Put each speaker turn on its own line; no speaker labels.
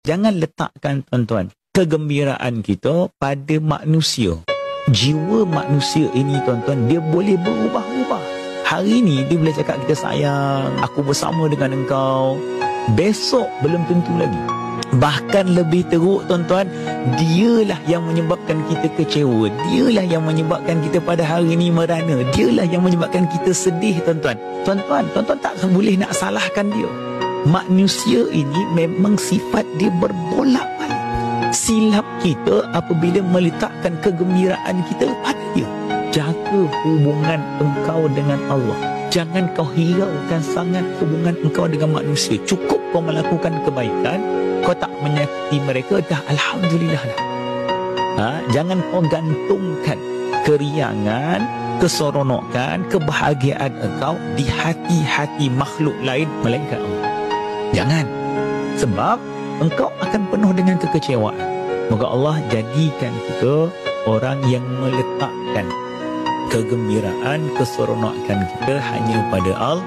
Jangan letakkan tuan-tuan kegembiraan kita pada manusia. Jiwa manusia ini tuan-tuan, dia boleh berubah-ubah. Hari ni dia boleh cakap kita sayang, aku bersama dengan engkau. Besok belum tentu lagi. Bahkan lebih teruk tuan-tuan, dialah yang menyebabkan kita kecewa, dialah yang menyebabkan kita pada hari ini merana, dialah yang menyebabkan kita sedih tuan-tuan. Tuan-tuan tak boleh nak salahkan dia. Manusia ini memang sifat dia berbolak-balik. Silap kita apabila meletakkan kegembiraan kita pada dia. Jaga hubungan engkau dengan Allah. Jangan kau hiraukan sangat hubungan engkau dengan manusia. Cukup kau melakukan kebaikan, kau tak menyakiti mereka, dah alhamdulillah dah. Jangan kau gantungkan keriangan, keseronokan, kebahagiaan engkau di hati-hati makhluk lain melainkan Allah. Jangan. Sebab engkau akan penuh dengan kekecewaan. Moga Allah jadikan kita orang yang meletakkan kegembiraan, keseronokan kita hanya pada Allah.